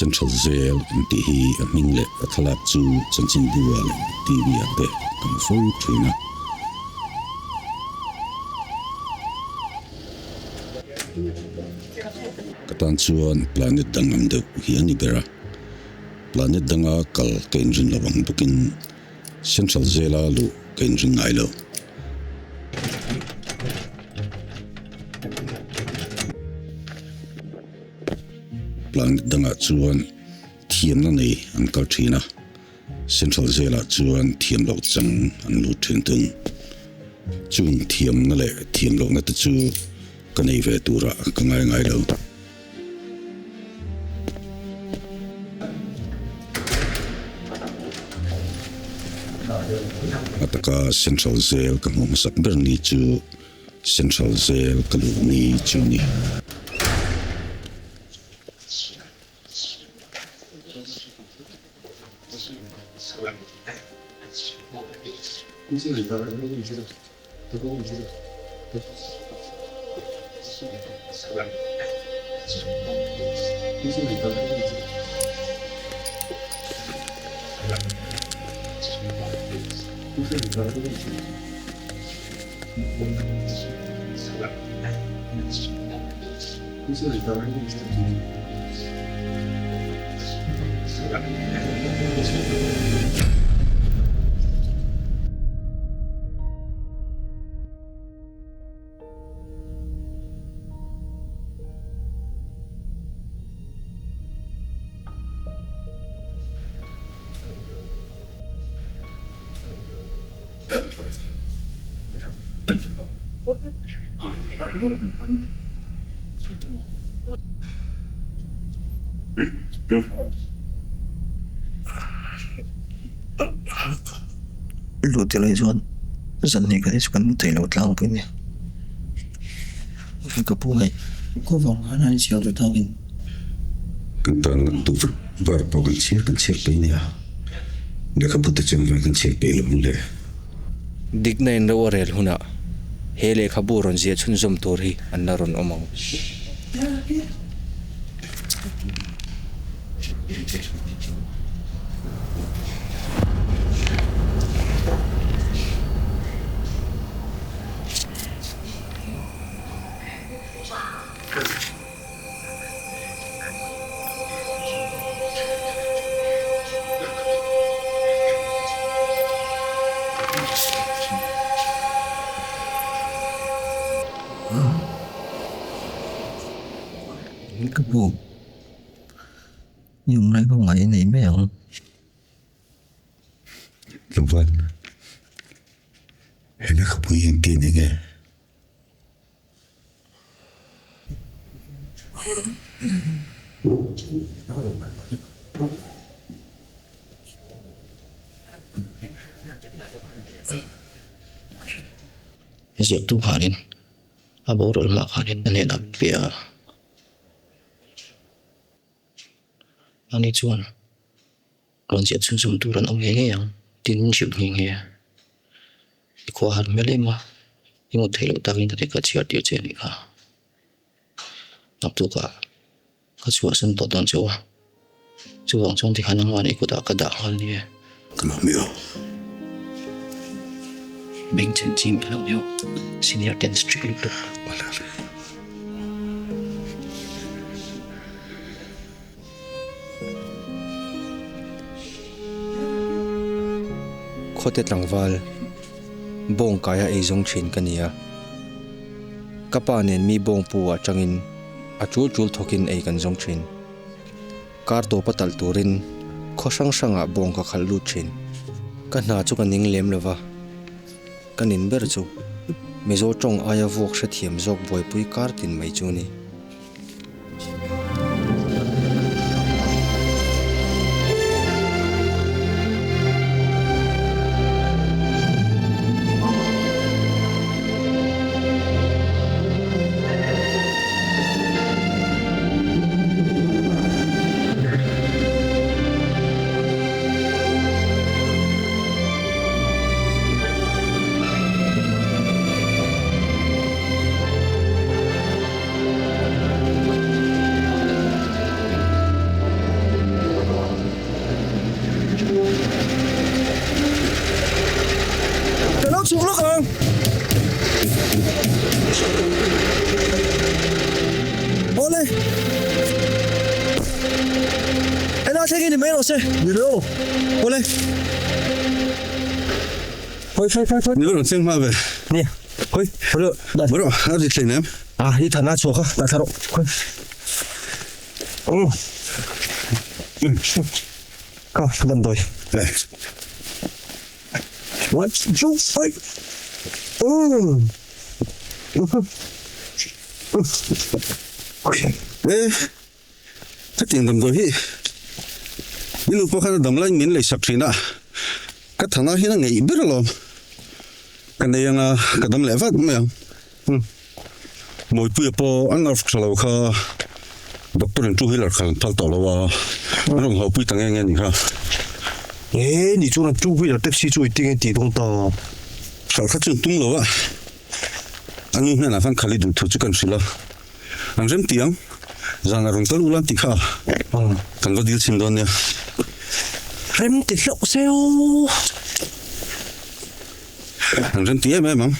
central jail ti hi a hming le a thalak chu chanchin bua le tv ate kan fo thina katan chuan planet dangam de hi ani bera planet danga kal kenjin lawang bukin central jail a lu kenjin ngai lo planet danga chuan thiam na nei an kal thina central jail a chuan thiam lo chang an lu thin tung chung thiam na le thiam lo na te chu kanei ve tura ka ngai ngai lo ataka central jail ka mo masak ber ni chu central jail ka lu ni chu ni lu ti lai chuan zan ni ka chu kan mu thei lo tlang pui ni ka pu mai ko vong han ani chiao tu thangin kan tan tu var po kan chiar pe ni a ne ka puta chen kan chiar pe lo le digna in ro rel huna hele khabu ron zia chun zum tur hi anna ron omang ka pu yung lai ko ngai nei me ang luan hele ka pu yin ti ni ge ziak tu hanin abo rol ma hanin ane na pia ani chuan ron zia chun zum turan om nge yang tin chip nge ko har mele ma imo thelo takin ta ka chia ti che ni kha nap tu ka chua san to don chua chuang chong ti khanang ani ko da ka da hal ni kama mio bing chen chim hello yo senior dentistry lu wala khote tlangwal bong kaya ei zong thin kania kapa nen mi bong pu a changin a chul chul thokin ei kan zong thin kar to patal turin khosang sanga bong ka khal lu thin ka na chu kaning lem lova kanin ber chu mizo tong aya vok sha thiam zawk buaipui kar tin mai chu ni cái này mấy nó xe đi đâu ô lên thôi nhớ rồi xem hoa về nè thôi được bữa rồi ăn gì thế em à đi thằng nào chuột à đã thằng đâu có đâm rồi đây what chú ơi ê chắc tiền đầm rồi hi những lúc có khăn đầm lên miếng lấy sập xí nè cái thằng nào hi nó nghĩ biết rồi cái này là cái đầm lẻ phát đúng không mỗi buổi po ăn ở sau kha doctor anh chú hi là khăn thal tàu là nó không học buổi tăng nghe gì ha ê你做了注意了对不起注意定地动到 sau khát chân tung lỗ à anh như thế nào phan khali đủ thứ chứ cần gì lo anh xem tiếng rằng là rồng tơ ulan tị khá cần có deal xin đón nha rem tị lậu xeo anh xem tiếng em không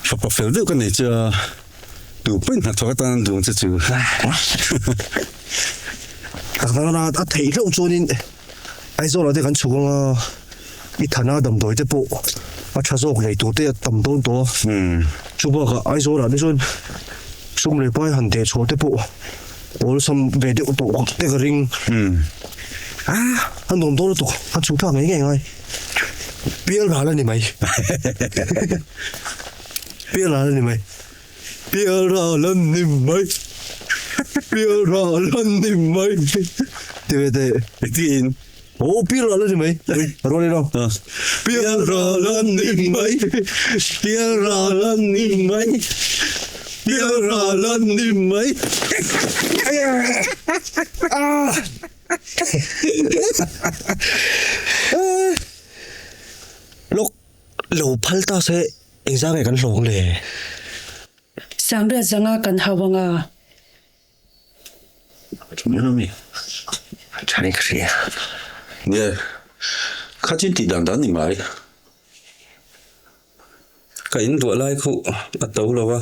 phải có phải được cái này chưa đủ bên hạt thoát tan đủ chứ chứ các bạn là đã thấy lậu cho nên ai rồi là để gần chú con ít thằng nào đầm đôi thế bộ à cha rồi này tụi thế đầm đôi đó chú bảo cả ai rồi là để rồi xung lại bay hành để cho thế bộ bố xong về điệu tổ thế cái ring à anh đầm đôi tổ anh chú thằng ấy ngay biết là gì mày biết là gì mày biết là gì mày biết là gì mày thế tiền ô biết là gì mày rồi đi đâu biết là gì mày biết là gì mày biết là gì mày lúc lẩu phal ta sẽ anh ra cái căn lồng lề sáng ra rằng cần hào nga chúng nó mi chả nên cái gì nè khát chín thì đàn thì mày cái in đuổi lại khu bắt đầu rồi wa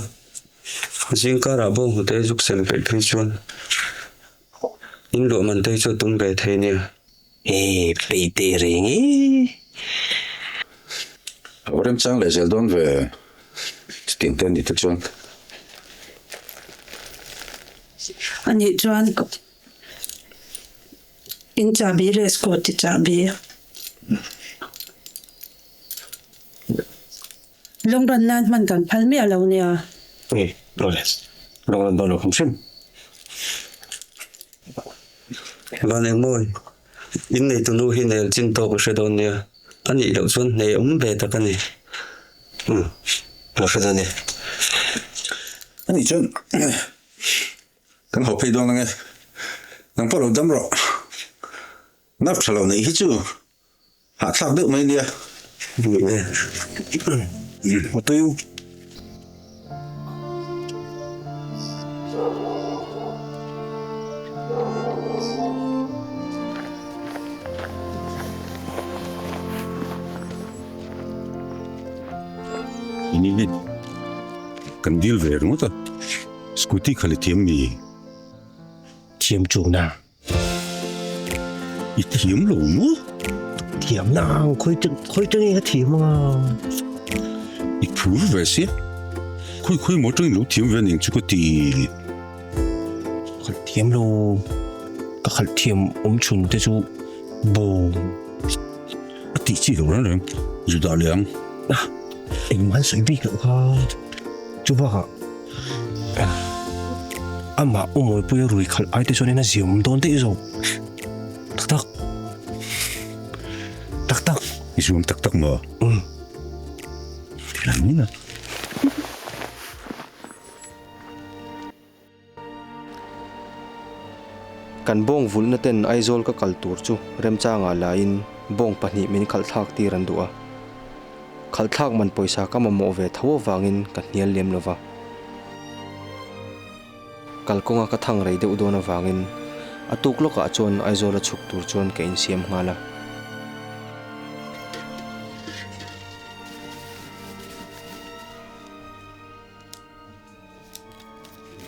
riêng cả là bông của tây dục sen phải thuê chuan in đuổi mình tây cho tung về thế nè ê bị tê riêng ở em trang lại sẽ đón về tiền tiền đi thật chuan anh ấy chuan in cha bi res ko ti cha bi long ran nan man kan phal mi alo nia ê rồi lòng lần không xin và nên môi in này tụi nuôi này chính tộc sẽ đón nè anh ấy đầu xuân này ống về tất cả này nó sẽ thế này anh ấy chân thằng học phi đoan là nghe thằng bắt đầu đâm rồi nắp sầu này hết chứ hạ tháp được mấy đi một tiêu ini kan deal về đúng không ta scooty khali tiêm mi chiếm chủ nào ít tiêm lẩu mua thiểm nào khôi chân cái thiểm mà ít phú về xí khôi mỗi trong lũ tiêm về những chú có tì khẩn thiểm luôn các khẩn thiểm chun thế chú bồ tì chỉ đâu rồi dù đạo liang anh muốn suy nghĩ được ha chú bảo à mà mỗi bây giờ rồi khẩn ai thế cho nên là diễm đón thế rồi tắc isu tak mà thì làm như nào kan bong vul na ten aizol ka kaltur chu remcha nga lain bong pani min khalthak ti ran duwa khalthak man poisa ka mamo ve thawo wangin ka hnial lem lova kalkonga ka thang rei de udona wangin atuk loka chon aizola chuk tur chon ka in siam ngala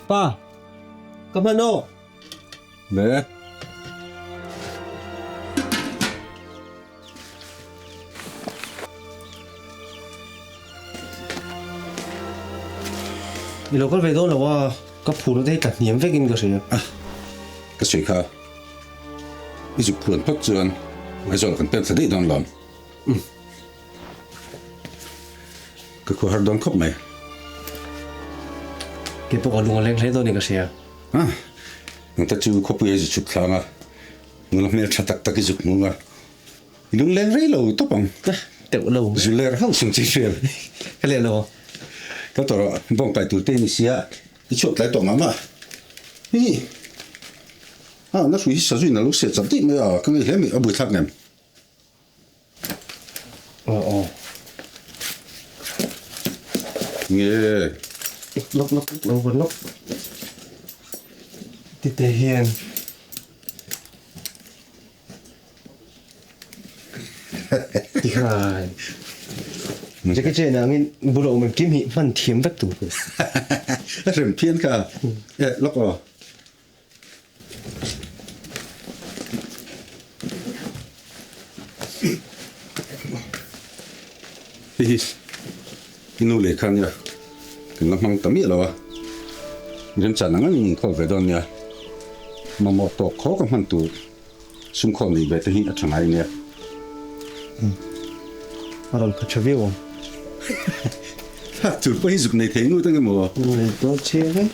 pa kamano nè local về đó là wa các phụ nữ đây cả niệm với kinh cái gì cái gì cả ví dụ khuôn phát triển ngay rồi cần tiền sẽ đi đón làm cái khu hard đón khóc mày cái bộ luôn lên thấy đó này cái gì người ta chịu khóc bây giờ chụp sang người làm việc chặt tắc cái dục người đừng lên rây lâu tốt bằng tiểu lâu dù lên hăng sung chỉ chuyện cái này lâu cái tờ bông cái tụi tên xí à đi chụp lại tụi mà hi nó suy sử dụng nó lúc sẽ chậm tí mới cái này hết mình ở buổi thắc nem nghe lốc vẫn lốc thì thể hiện thì hai cái chuyện nào nghe bộ lộ mình kiếm hiện phần thiếm vắt tủ rừng thiên cả lốc rồi hi nula khăn nha cái nó mang tấm gì rồi dân sản nó nhìn khó về đó nha mà một tổ khó có hoàn tụ xung quanh này về tới hiện chẳng ai nha rồi có chơi không tụi bây giờ này thấy nuôi tăng cái mùa này có chơi đấy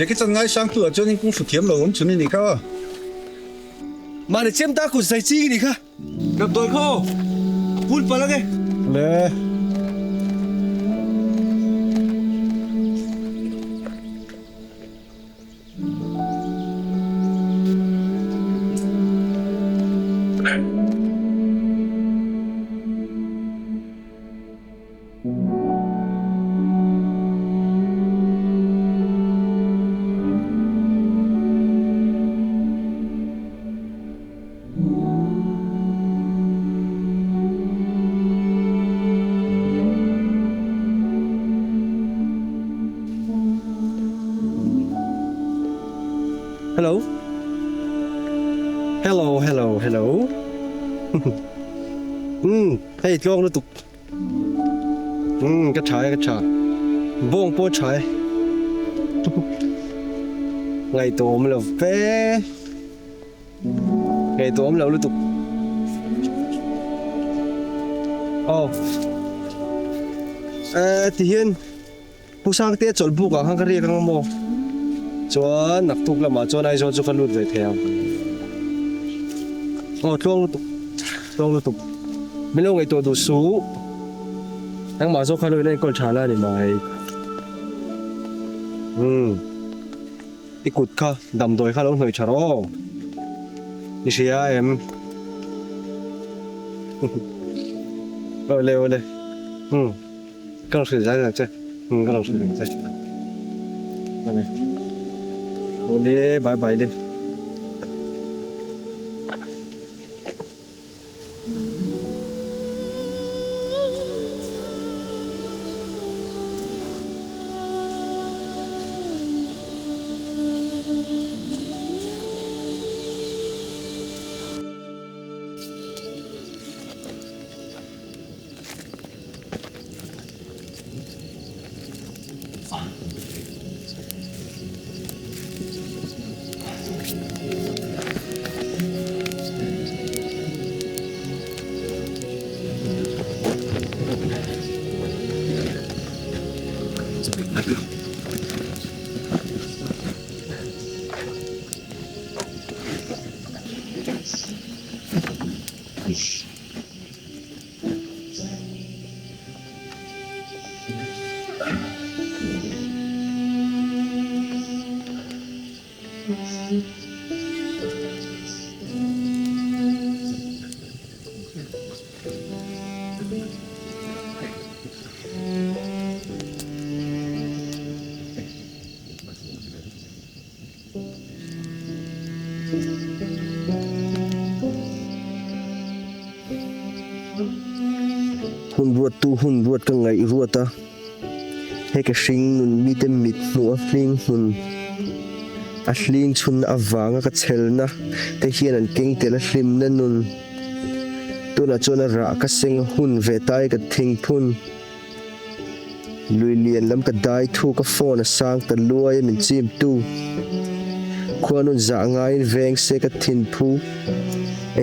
cái chân ngay sang tuổi cho nên cũng phải kiếm lâu cho nên này cả mà để xem ta cũng giải chi đi cả gặp tôi không vui phải lắm nghe hello hey con nó tục cái trái bông bông trái ngày tổ mới là phê ngày tổ mới là liên tục thì hiện bố sang tết chọn bố cả hàng cái gì không mua chuan nặc tục là mà chuan ai cho cái lụt về theo chuông tục mình lâu ngày tuổi đủ số anh mà cho cái lụt lên còn trả lại để mày đi cụt kha đầm đồi kha luôn người trả đó đi xí em lên cái sự giải là chứ cái sự giải này đi bye đi hun ruột cái ngày ruột ta hay cái sinh nun mi tem mít nua phình hun a hling chun awanga ka chelna te hian an keng tel a hlim na nun tuna chuna ra ka seng hun ve tai ka thing phun lui lian lam ka dai thu ka phone a sang ta luai min chim tu khuanun za ngai veng se ka thin phu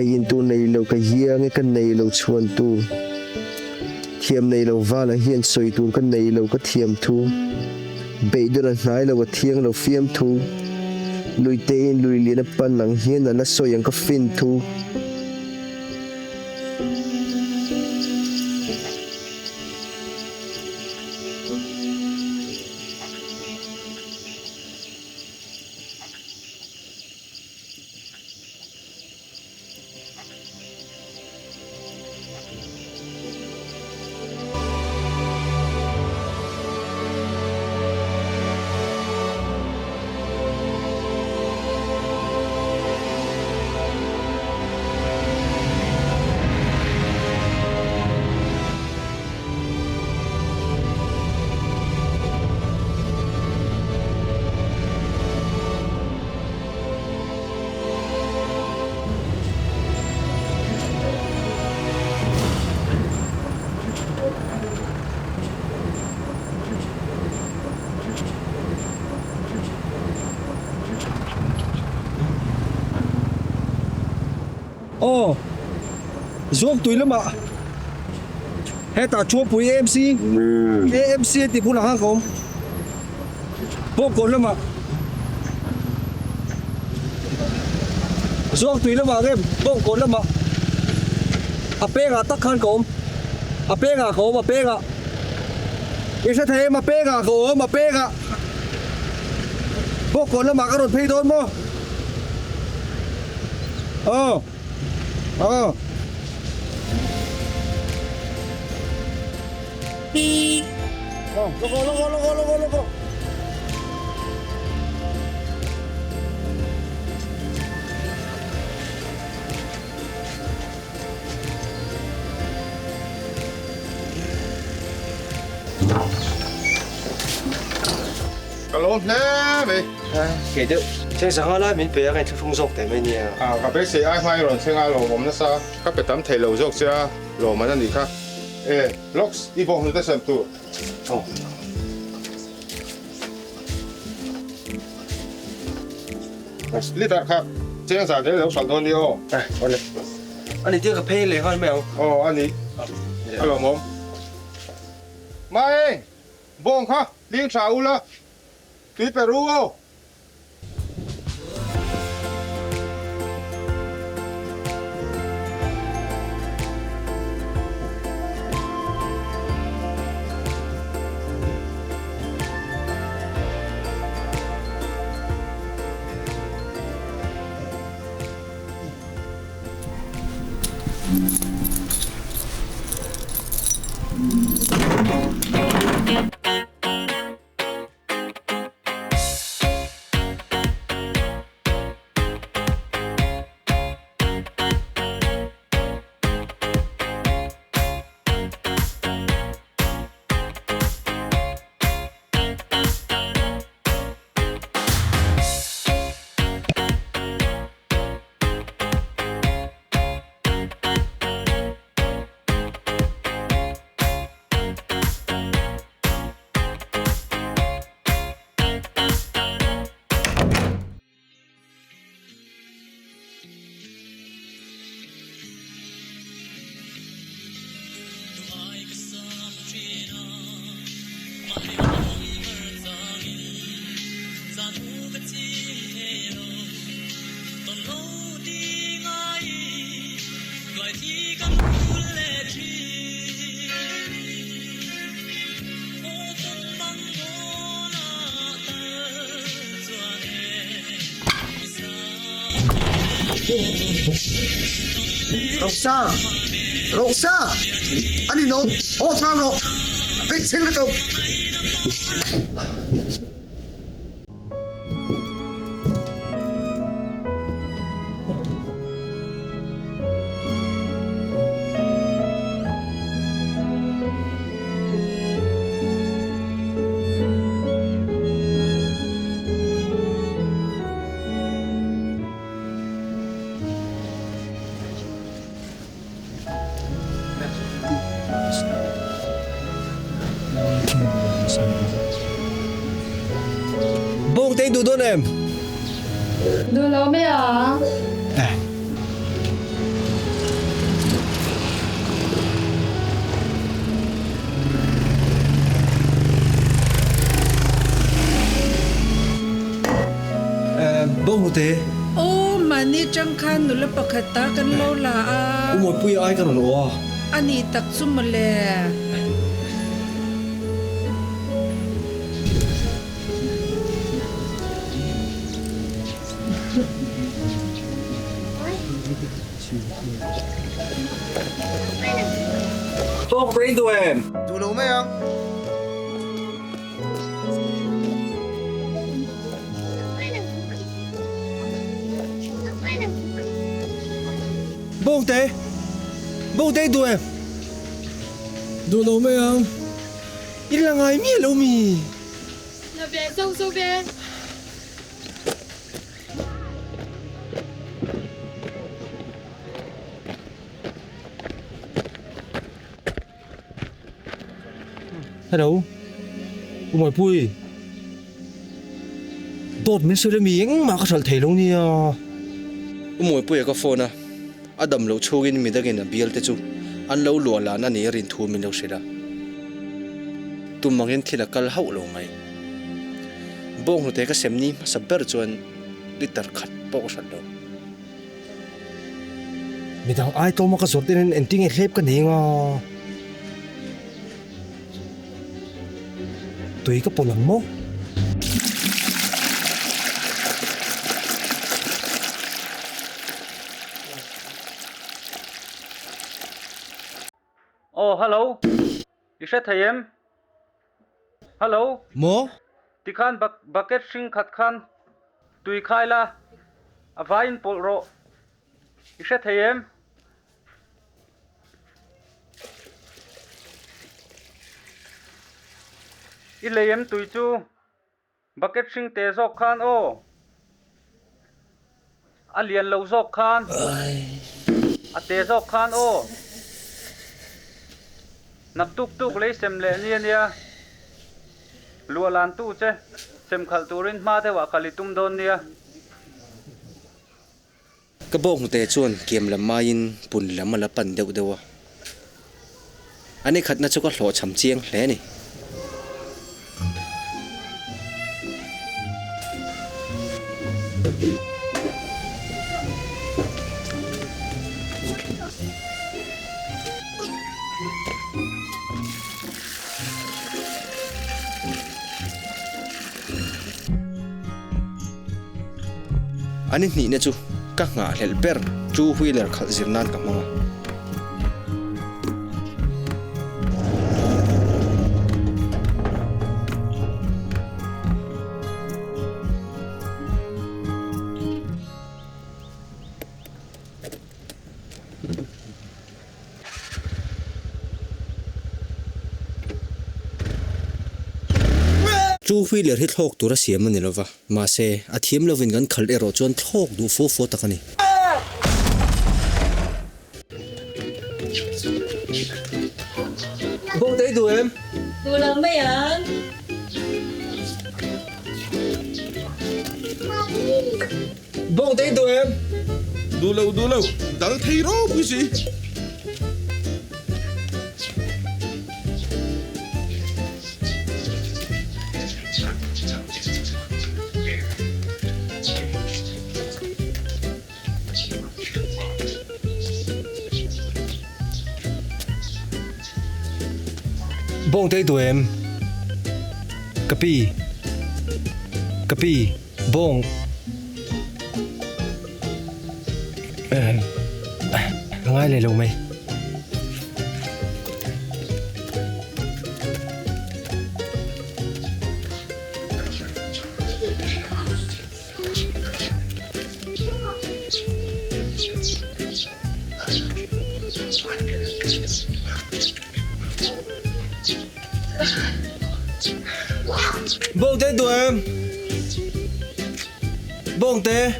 e in tu nei lo ka hiang e ka nei lo chuan tu thiam nei lo wala hian soi tu ka nei lo ka thiam thu beiduna hnai lo wa thiang lo fiam thu lui te in lui lian a pan nang hian na soyang ka fin thu Ồ, zawk tuổi lắm ạ. Hết ta chua bùi MC. MC thì cũng là hàng không. Vô cồn lắm ạ. Zawk tuổi lắm ạ em, vô cồn lắm ạ. À bê gà tắc khăn cồn. À bê gà khổ mà bê gà. Em sẽ thấy mà bê gà khổ mà bê gà. Vô cồn lắm ạ, các đồn phi thôi mà. Logo. Alo, nè mày. kể được trên sáng nay mình bây giờ cái phong dục để mình nhỉ Cái bé xe ai mai rồi, xe ai rồi,ผมนะซะก็ไปตามเทโลจกเสียโลมานั่นนี่ค่ะล็อกอีบอกมันได้เสร็จตัวลิตรครับเจ้าสาวเดี๋ยวสอนตัวนี้โอ้อันนี้อันนี้เจ้ากับเพ่เลยครับแมวอันนี้ฮัลโหลผมมาเองบงค่ะเลี้ยงสาวละพี่ไปรู้เอาRosa, anh đi nấu, sao rồi, biết xin được không? Bông tay đủ đôn em. Đủ lâu mấy à? Bông hổ thế. Ô mà ni trăng khan nula pakata kan lo la a. Một bụi ai cả rồi. Ani tak sum le. Bông tay đủ em. Đủ lâu mấy không? Bông tay đủ em. Đủ lâu mấy không? Ini là ngaih mi lâu mi. Là về sâu sâu về. Hello. Buaipuina. Tốt mình sẽ miếng mà có thể thấy luôn nha. Buaipuina có phone à? Adam lâu chú in mình đã nghe biel thế chú. Anh lâu lùa là anh ấy rin thu mình lâu sẽ ra. Tụi mang hiện thì là cái hậu lâu ngay. Bông hổ thế cái xem ní mà sắp bớt chuan đi tar khát bao sát đâu. Mình đang ai to mà cái số tiền anh tiếng khép cái này mà. Tùy cái bộ lăng mốc. Oh, hello. You said hey em. Hello. Mo? Tikhan bucket sing khat khan. Tui khai la. Avain polro. You said hey em. Ilayem tui chu. Bucket sing te zawk khan o. A lian lo zawk khan. A te zawk khan o. Nap tuk lấy xem lệ nhiên nha. Lùa lan tu che. Xem khal turin ma te wa khali tum don nha. Cái bông tê chuan kiềm làm mai in bùn làm mà là bẩn đều đều à. Anh ấy khát na cho có lọ chấm chiên lẽ này. Anh ấy nghĩ nè chú, các ngã lệ ber chú huy lệ khát diệt nan cả mà. Chú huy lệ hít thok tu ra xiêm này lova, mà se à thiêm lovin gan khal ero chuan thok du phô ta kani. Bông tay đủ em. Đủ lâu mấy à? Bông tay đủ em. Đủ lâu, đang thấy rõ cái gì? Bông tay đủ em. Kapi, bông. Ngaih lệ lâu mày. Bông tay đủ em. Bông tay.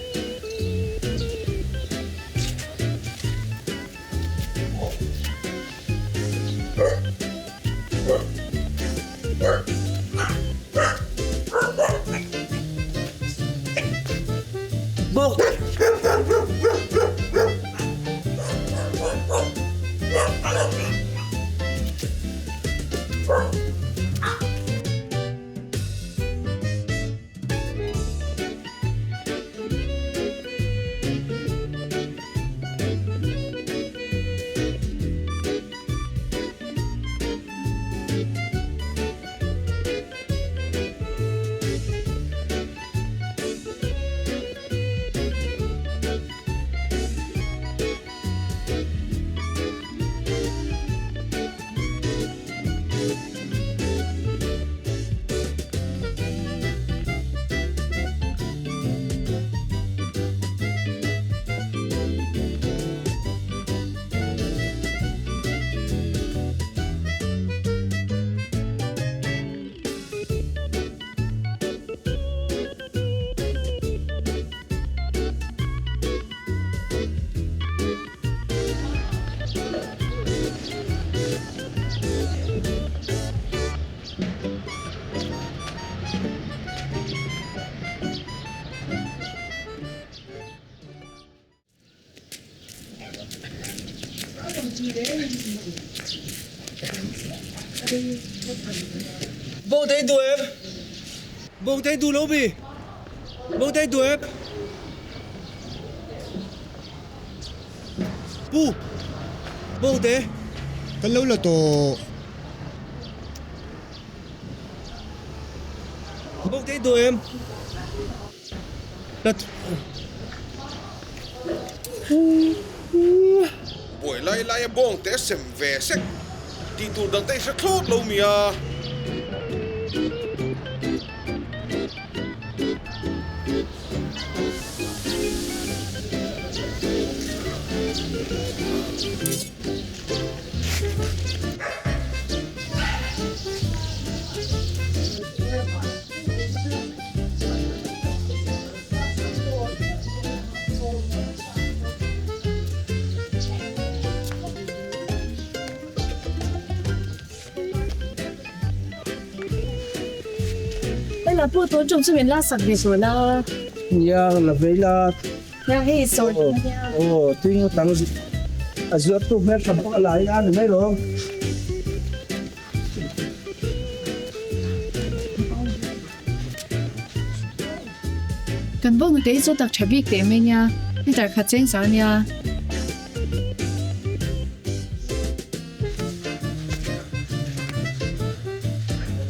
Bông tay đuổi em. Bông tay đuổi lâu bì. Bông tay đuổi em. Bu. Bông tay. Cái lâu là tổ Bông tay đuổi em. Đặt. buổi lai lai em bong té xem về sách đi tụ đằng tay sẽ khốt lâu mì à là bữa tối trong sự là sẵn về rồi là Yang là vậy là nhà hết rồi tuy nhiên tăng ở giữa tụ mét sắm có lại ăn được mấy rồi cần bữa người đấy số đặc biệt để mấy nha đi tại khách trên sao nha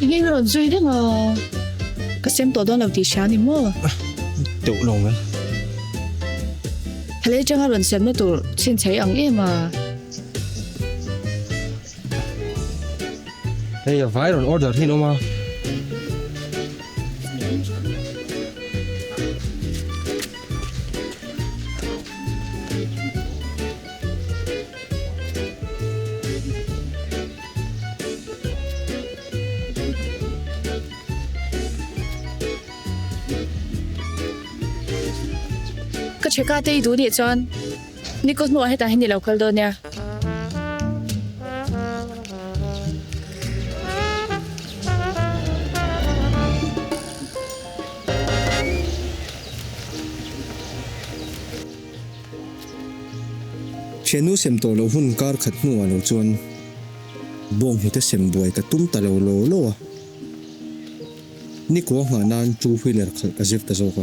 nghe rồi duy đấy mà cái xem tổ đó là gì sáng đi mua Tiểu lòng ấy. hay là chẳng hạn xem nó tổ xin thấy ăn em mà Đây là vài rồi order thì nó mà. cái chuyện cá tây đủ địa chọn你個攞喺大喺你樓區度呢？ Chenu sem to lo hun kar khat nu alo chuan bong hi ta sem buai ka tum ta lo lo lo ni ko nga nan chu wheeler khal ka zef ta zo ka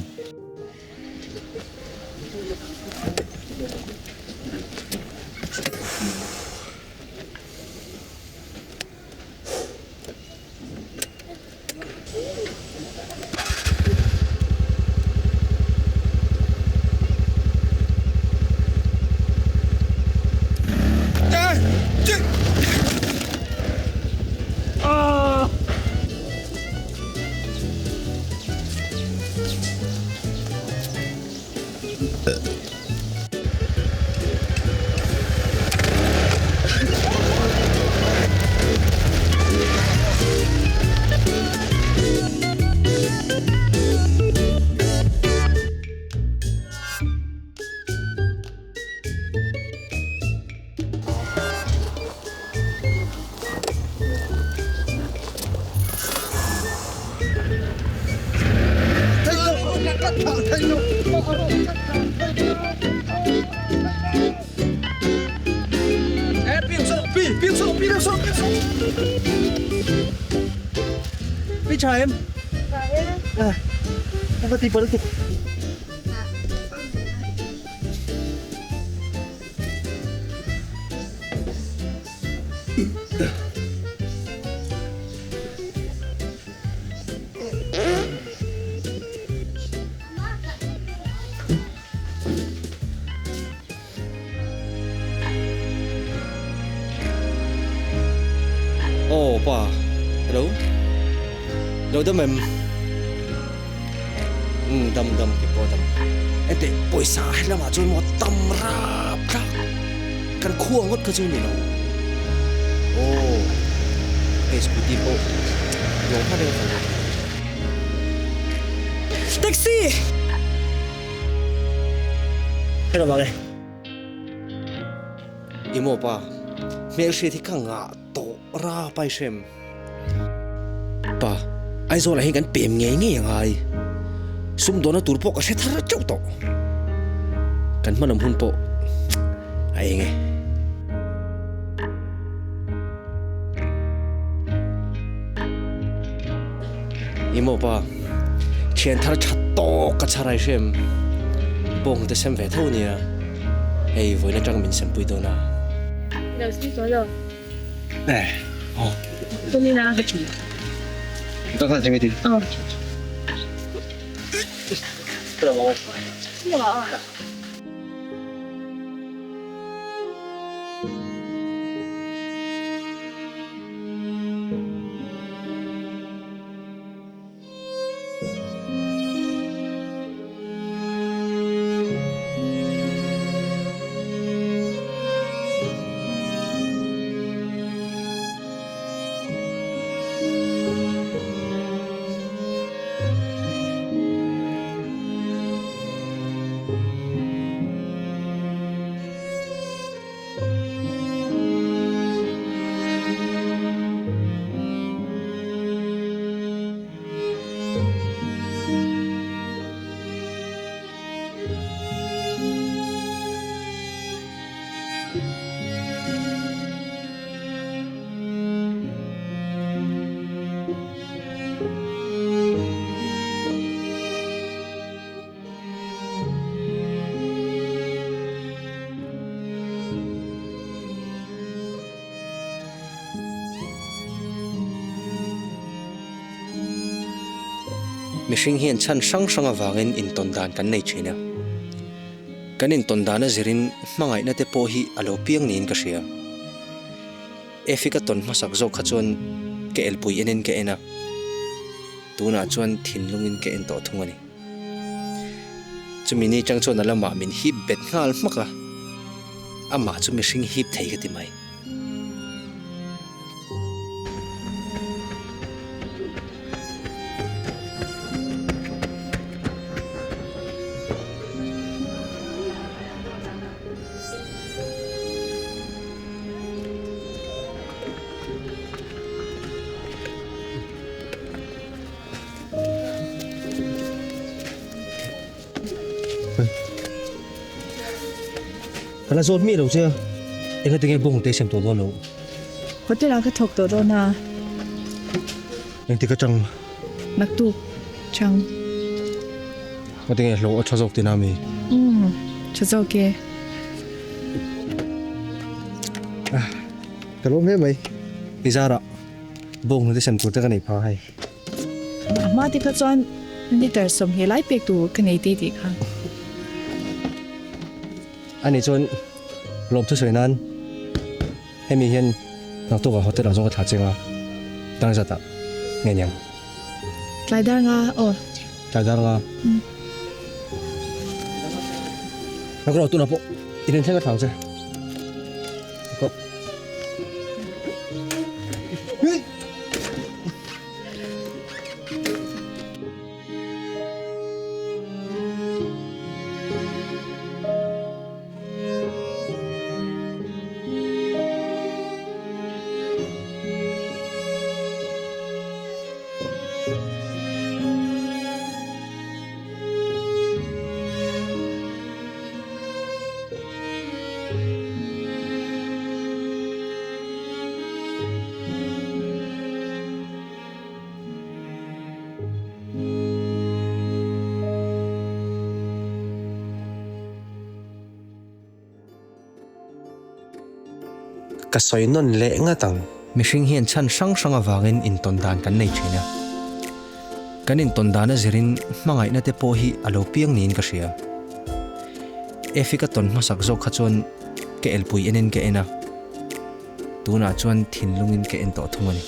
Chào em. Em có tìm được không? oh pa hello đâu đó mềm đâm cái bộ đâm em để bồi xả hay là mà chơi một tầm rạp rạp cần khua ngất cái chơi này đâu oh cái scooty bộ dùng phát đây phải Taxi. Hello bạn ơi. imo pa mẹ sẽ thì càng ngã tổ ra bay xem pa ai rồi lại hiện bìm nghe nghe ai sum đó nó tụt bộ cái sẽ thara chậu tổ cần mà nằm hun bộ ai nghe imo pa thian thar that to ka charai shem bong te sem ve tho nia ei voina tang min sem pui do na Đâu xin có rồi. nè Tôi đi nào. ta ka jeng ti Wow. mishing hian chan sang sang awangin in tondan kan nei thina kan in tondana zirin hmangaih na te po hi alo piang nin ka hria efika ton masak zawk kha chuan ke elpui enen ke ena tuna chuan thinlungin ke en to thungani chumi ni chang chuan alama min hi bet ngal maka ama chu mishing hip thei ka ti mai Kana zot mi lo che enga tinge bong te sem to do lo Có thể là cái thuộc tổ đó na. eng ti ka chang Nạc tu. Chẳng. ka tinge lo a chazok ti na mi Cho dâu kê. ka lo me mai izara bong te sem to te ka nei pha hai Mà thì phát chọn. Đi tới sống hệ lại bếc tù cái này đi khá. ani chon lom thu soinan hemi hian nak to ga hotel ang jong ka tha chenga tang jata nge nyang Lại đar nga. Ồ. ta dar nga nak ro tu na po inen thang ka thang che ko ka soinon le nga tang mishing hian chan sang sang awangin in tondan kan nei thina kan in tondana zirin hmangaih na te po hi alo piang nin ka hria efika ton masak zawk kha chuan ke elpui enen ke ena tuna chuan thinlungin ke en to thungani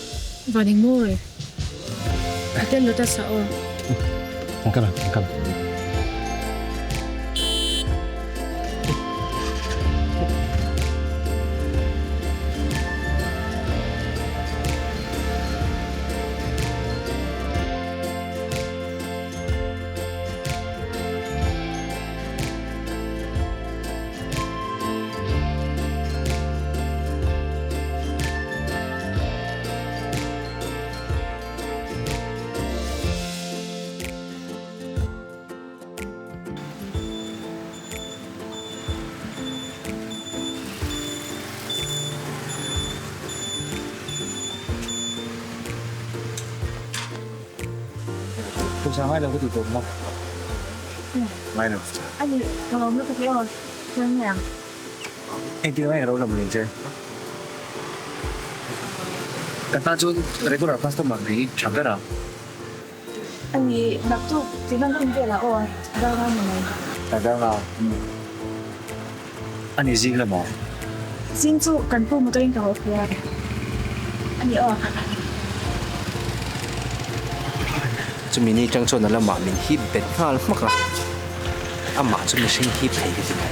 Và đình mua rồi. Tên nó ta sợ. angkala tôi sáng mai là có tụi không? Mai nào? Anh đi, kalau nước cái rồi, nhanh nhàng. Anh tiếng Anh ở đâu làm liền chơi? Kata Jun regular customer này chẳng biết à? Anh đi đặt thuốc, chỉ cần tin về là ôi, ra ra mình. Tại sao nào? Anh đi gì là mỏ? Xin chú cần phụ một tôi đâu kìa. Anh đi ôi. Chú mình đi trang cho nó là mỏ mình hít bệt ha lắm mắc à? Mỏ chú mình sinh hít thấy cái gì này?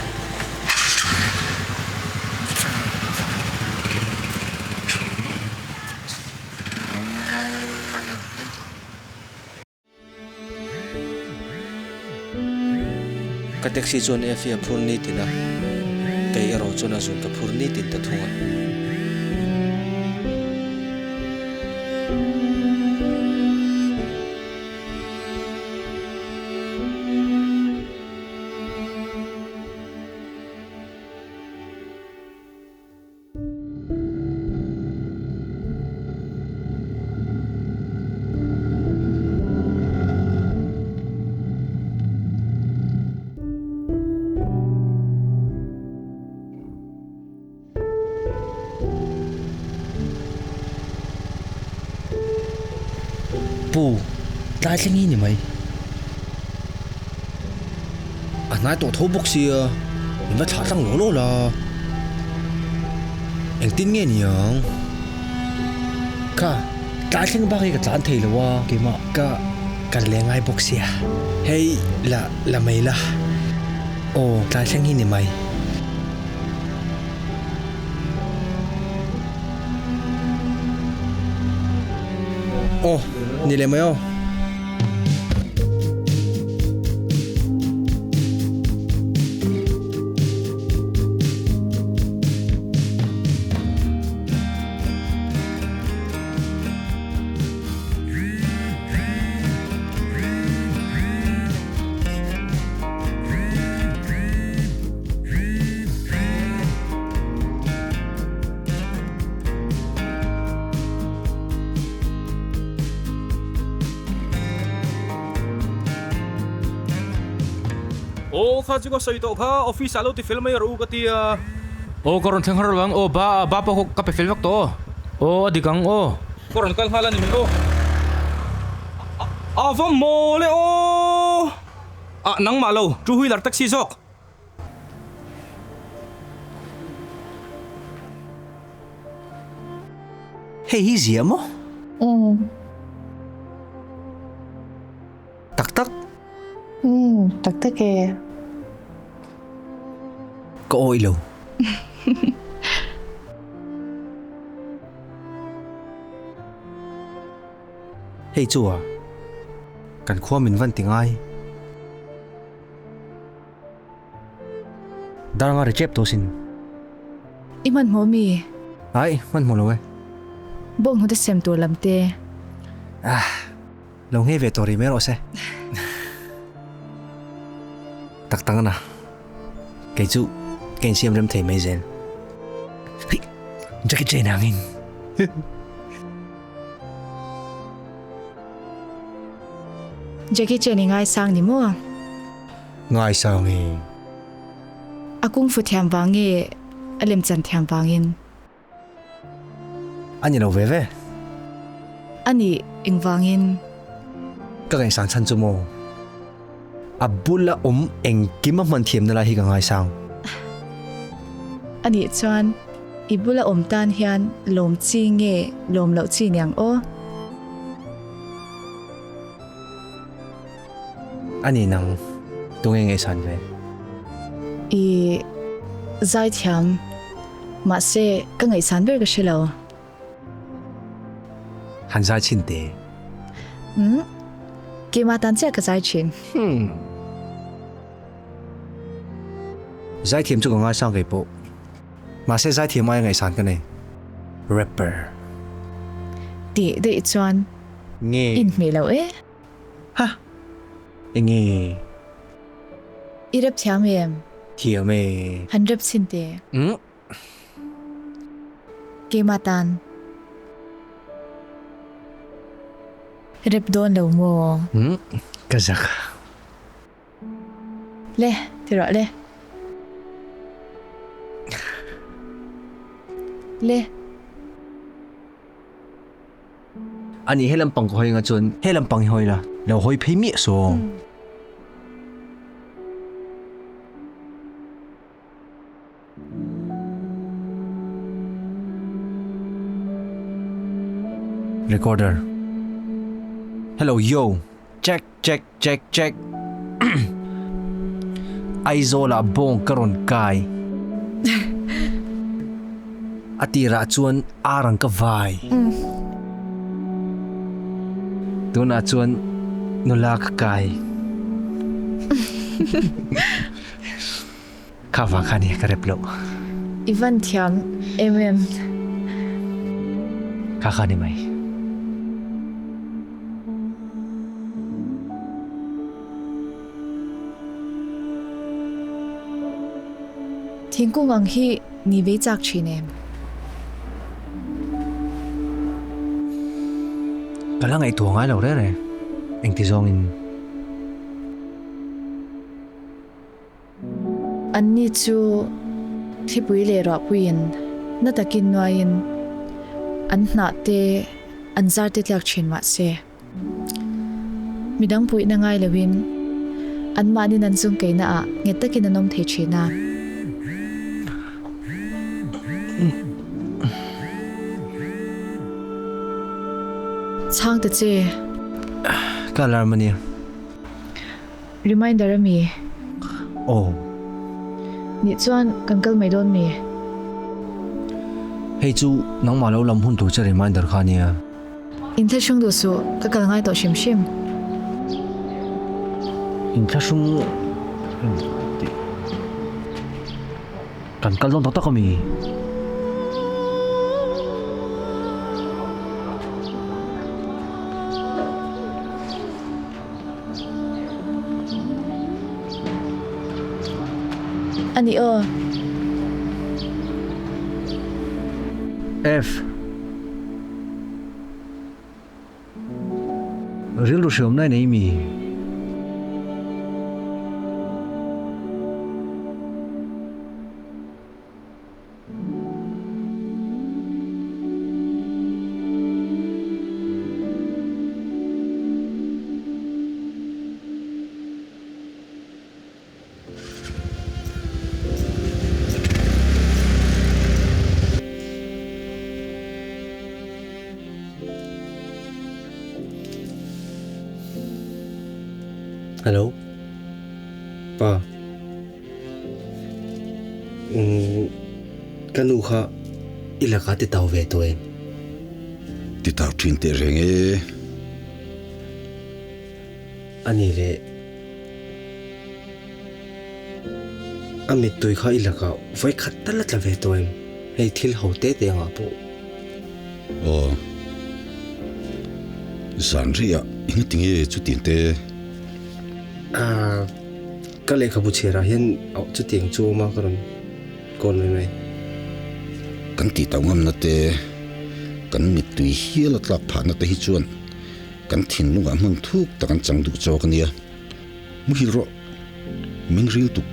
Cái taxi chuan F phur ni tin a cái aro chuan a zun ka phur ni tin ta thunga pu tai tlingi ni mai nai to tho box sia ni ma thla tlang lo la eng tin nge ni yang ka tai tling ba ka tlan thei lo wa ke ma ka le ngai box sia hey la mai la o tai tlingi ni mai ô ni le mai ô 가지고 써이도 가 오피스 알로 티 필메 로 가티야 오 거론 탱하르왕 오 바바포 카페 필맥도 오 어디강 오 거론 깔 할라니 민도 아범 몰레 오아 낭마로 주휘 lar taxi zawk hey gì mo tak tak Tak tak kìa. có ôi lâu hey chú à cần khoa mình văn tiếng ai đang ở chép tôi xin Iman mo mi. ai văn một lâu Bông hốt xem tôi làm tê. lâu nghe về tôi đi mấy rồi xe tắc tăng à cái chú cái xem lâm thầy mấy gen chắc cái chơi nàng in Jackie Chen ngai sang ni mo. ngai sang ni Akung fu thiam wangi alem chan thiam wangin. anh đâu về về Ani ing wangin. các anh sang chân chú mô abula eng kim man thiam na la hi ka ngai sang Ani chuan ibula tan hian lom chi nge lom lo chi nyang o. anh nang tung nghe san về I zai thiam ma se ka ngai san ber ka shilo. han za chin te Ki ma tan che ka zai chin. zai thiam chu ka ngai sang cái bộ mà sẽ zai thiam ai ngai san cái này rapper Ti de chuan nghe in me lo e. ha nghe Irep thiam em thiam me han rep sin te. Ki ma tan rep don lo mo. Kazak. Le, tira le. Le. Ani helam pang ko hoy nga chun, helam pang hoy la. Lo hoy pay mi so. Recorder. Hello, yo. Check. Aizola bong karon kai. Atira chuan arang ka vai. Tuna chuan nula ka kai. Kawa kani ka replo. Ivan thiam Kakani mai. Thiên cung ang hi ni ve chak chinem. Kalang ay tuwa nga law re. Ang tizongin. Anni chu thipui le ra puin na takin nuain an hna te an zar te tlak chin ma se. Midang pui na ngai lawin an mani nan zung kay na a nget takin anom the china. Chang ta che Kalar mani. reminder mi Oh. ni chuan kankal mai don mi. Hey chu nang malo lam hun tu cha reminder khania. In the shung do su ka kal ngai to shim shim. In thasung kan kal don ta kami. Ani F. Real ro shom nai nei mi. Hello? Pa. Kanu kha ilaka ti tau ve to em. Ti tau thin te renge. Ani le. Amit tui kha ilaka vai khattalat la ve to em. Hei thil hote te nga po. Oh. Sanria ingatinge chu tin te. Ka le khabu chera hian au chu tiang chu ma karon kon mai Kan ti tau ngam na te kan mit tui hiala tlak pha na te hi chuan kan thin lunga hmang thuk ta kan chang du chaw kania mu hi ro ming ril tu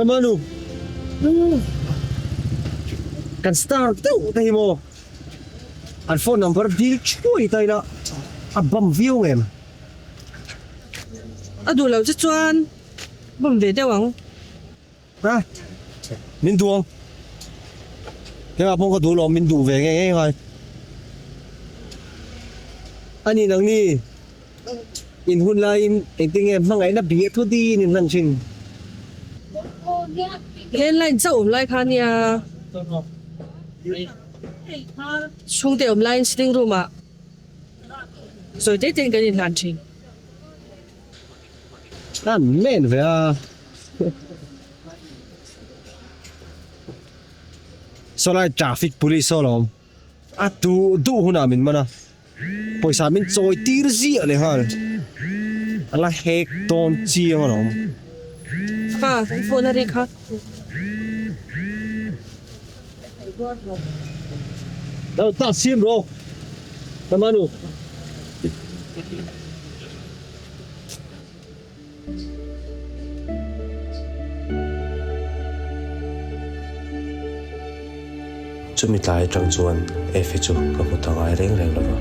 Manu. Kan start tu tahi mo. An phone number deal chui tai la. Abam view em. Adu lo chuan. Bam ve dawang. Ha. Min duang. Cái mà phong có đủ lòng mình đủ về nghe rồi. Anh nhìn ni. In hun la in tiếng em mang ấy là bị thu đi nên lần trình. Cái lại dậu lại khan ya. Chung te line sitting room à. Rồi te ten kan in lan thing. Men về à. Sao lại traffic police sao lắm? À tu hôn à mình mà na. Poi mình chơi tir gì ở đây hả? Là hack ton chi hả lắm? À, phone na rin ka. Đâu ta sim rồi. Tama nu. Chumi tlai tang chuan e fi chu ka mu tangai reng lawa.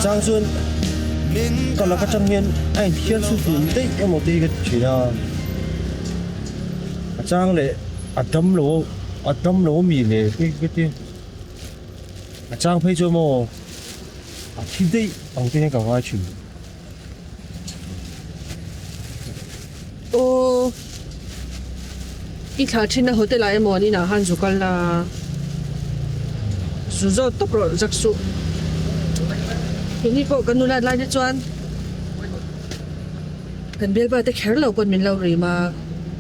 Trang Xuân còn là các trăm niên anh thiên sư phụ tích em một tí cái chuyện là Trang lại ở đâm lỗ mì này cái tiền Trang phải cho mò thiên tích bằng cái cả hai chuyện ô ít thà trên là hotel lại mò đi nào han dù còn là dù do tốc độ giặc sụp ini po kan nula lai chuan kan bel ba te kher lo kon min lo ri ma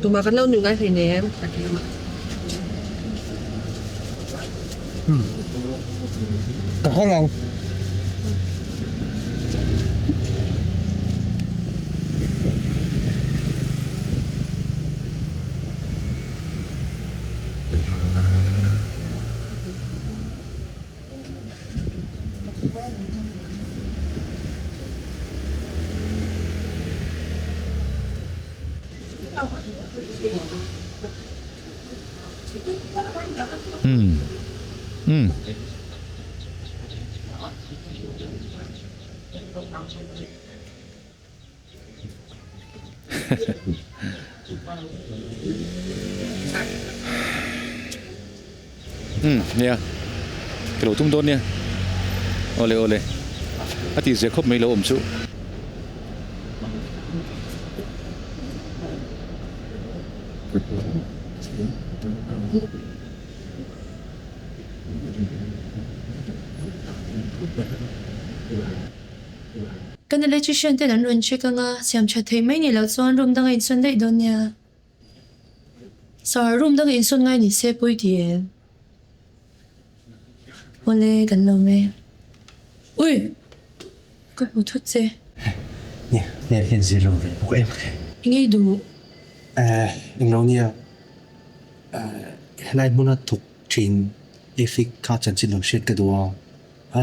tuma kan lo nu ngai thei ne cả hai ngàn Nè, cái lỗ tung đôn nè. Ole. À thì sẽ khóc mấy lỗ ổm chú. Kan electrician te an run check anga siam cha thei mai ni lo chuan room dang in sun dei don nia. Sa room dang in sun ngai ni se pui ti. Ole kan lo me. Ui. Có một chút xe. Nè hiện gì rồi của em. Nghe đủ. Em nói nha. Nay muốn thuộc chuyện effic khá chân chính lòng xét cái đồ.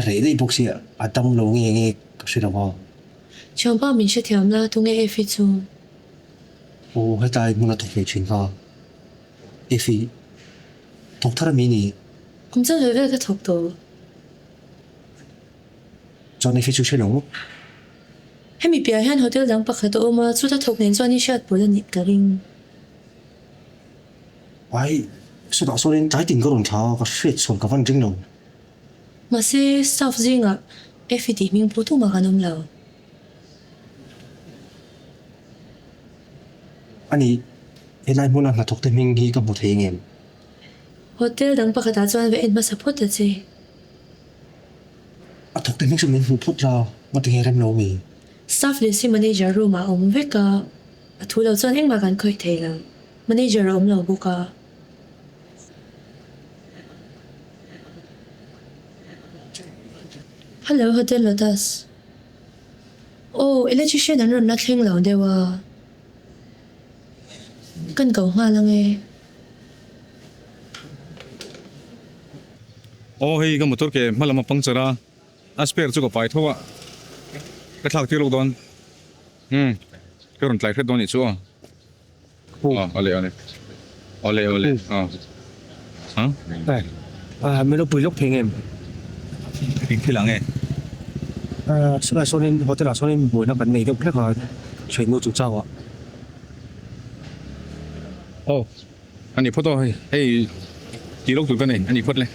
Rễ đi bốc xịa. Tâm lâu nghe cái sự đó. Chồng ba mình sẽ thiểm là tôi nghe effic chú. Hay tại muốn thuộc về chuyện ha. Effic. Thuộc thara mini. Không chắc là cái thuộc đồ. Cho nên effic chú sẽ nóng. Hay mi bia han hotel dang pakhat o ma chu ta thok nen chuan ni shat pula ni karing. Ai, sự đó số đến trái tim có đồng thao có shit xuống cả văn chính đâu. Ma se staff zinga effic mình pu tu ma kanom lao. Ani, hiện muốn là thuộc tên mình ghi cả một thế em. Hotel dang pakhat a chuan ve en ma support ta che. Thuộc tên mình sự mình phụ phút ra, mà tiếng em nói mi. Staff list manager room a om veka. A thu lo chuan eng ma kan khoi thei la. Manager om lo buka. Hello Hotel Lotus. Oh, electrician an run na thleng lo dewa. Kan kau nga lang e. Hei cái motor ke malama pangchara. Asper chu ko pai thowa. Cái thằng tiêu lục đón, cái run lại hết đón ít chưa? Ole, hả? Mấy lúc bùi lúc thì em, thì lắng nghe. sau này sau nên hotel là sau nên buổi nó bận này đâu biết là chuyện mua chủ sao ạ? Anh đi photo hay ký lục tụi cái này, anh đi photo lên.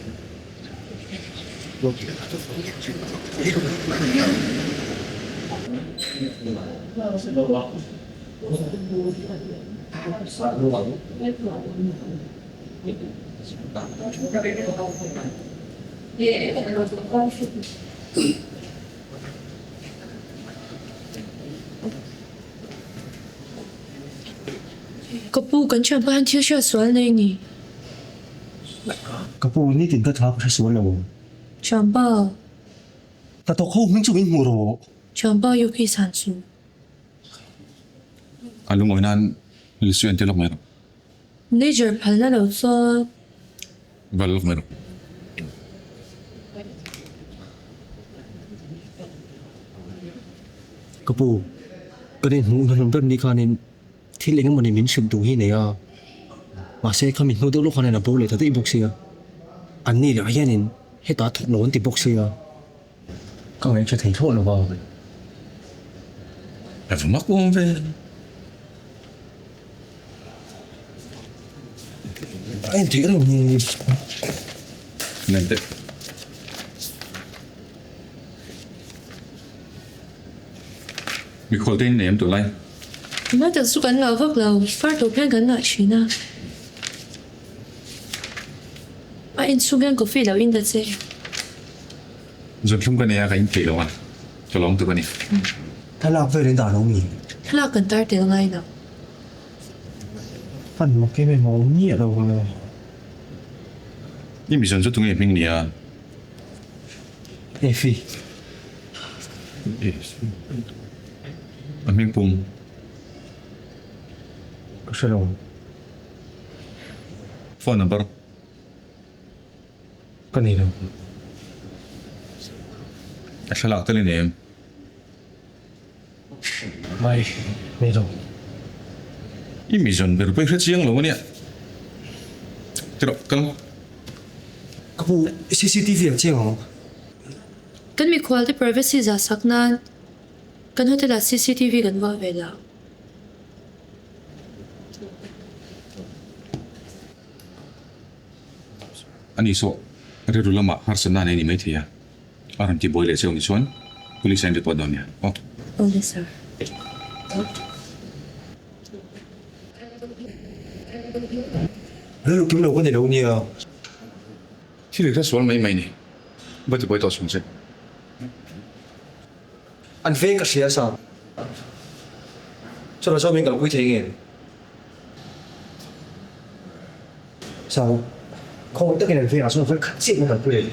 Kapu kan chuan pa han thil sha swal nei ni. Kapu ni tin ka thak sa suan lo. Chamba. Ta to khâu mình chú mình mua rồi. Chamba yu ki san su. Alung ngồi nan lịch sử tiêu lục mày. Manager phal na lo so. Vào lục mày. Kapu, cái này muốn làm đơn đi khai nên thì lấy cái mình mình sử dụng hi này à. Mà sẽ không mình nuôi được lúc này là bố lấy thật ít bốc xia. Anh này là ai nên hết ta thật nón thì bốc xia. Các anh chưa thấy thôi là vào. Phải mắc uống về. Em thấy cái này nên thế. Mình khổ tên này em tụi lại. Má tự su kan lo vak lo far to kan kan na china. A in su gan ko fi lo in da che. Rồi không cái này cái in kỹ đâu à? Cho lòng tụi cái này. Thái Lan về đến đảo nông nhỉ? Thái Lan cần tar tel ngai na. Phần một cái màu nhẹ đâu rồi. Nhưng mình sản xuất tụi người mình à. Effi. Anh mình bùng. Có sao đâu? Phone number. Cái này đâu? Anh sẽ lạc tên này em. Mày đâu? Ý mình dần về bây hết riêng rồi nè. Thế đó, căng. Kapu CCTV ang chiang ho. Kan mi quality privacy za sakna kan hotel CCTV kan ba vela. Ani so reru lama harsan na ni Inmate ya. Aram ti boile se umi chuan. Police and report down ya. Oh. Okay, sir. Lalu kim lo kan lo ni à. Thì được rất số mấy mấy này. Bây giờ tao xuống xe. Anh veng ka sia sa. Cho nó cho mình gặp quý thế nghe. Sao? Không tất cả những việc là phải khắc chế một cái gì.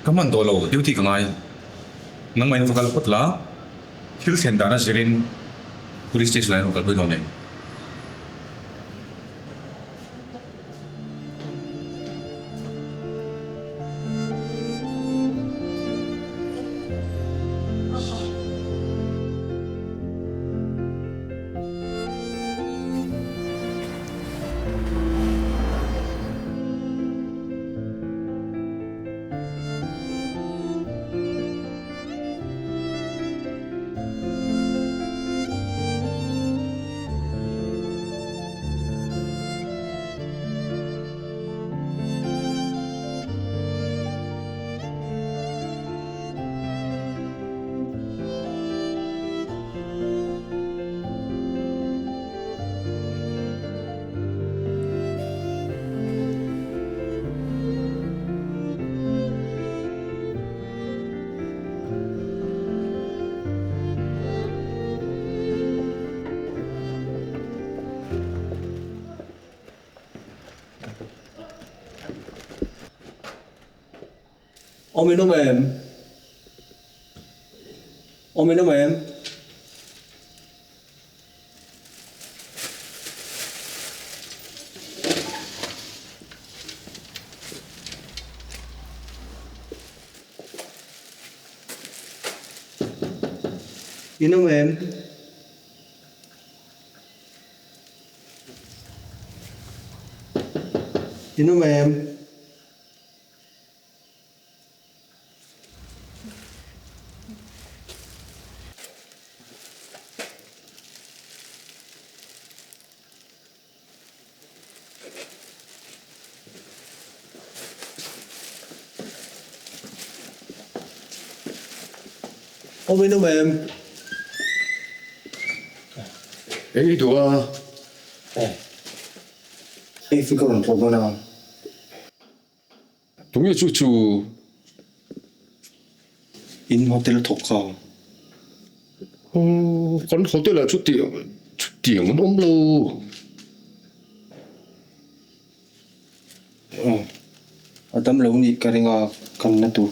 Cảm ơn tôi lâu, điều thì cái ngay. Nang may nang kalapot la. Hill senda na sirin. Police station lain kalapot doon eh. Ôm nó mềm. Ôm nó mềm. Nó mềm. Nó mềm. Ôm nó mềm. Ê, đùa. Ê, phi công làm nào? Đúng như chú. In hotel thuộc khẩu. Con hotel là chút tiền nó ôm lâu. Ở tấm lâu ni cái nga cần nó tụt.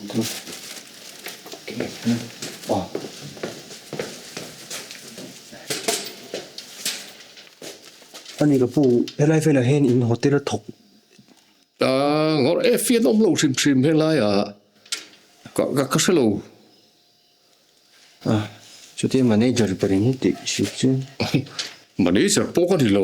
Anh cái phụ, cái này phải là hen in hotel thuộc. Ngor phiền ôm lâu sim hay lại à. Có sẽ lâu. Cho nên manager phải như thế chứ. Manager bố cái gì lo.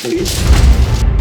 Please.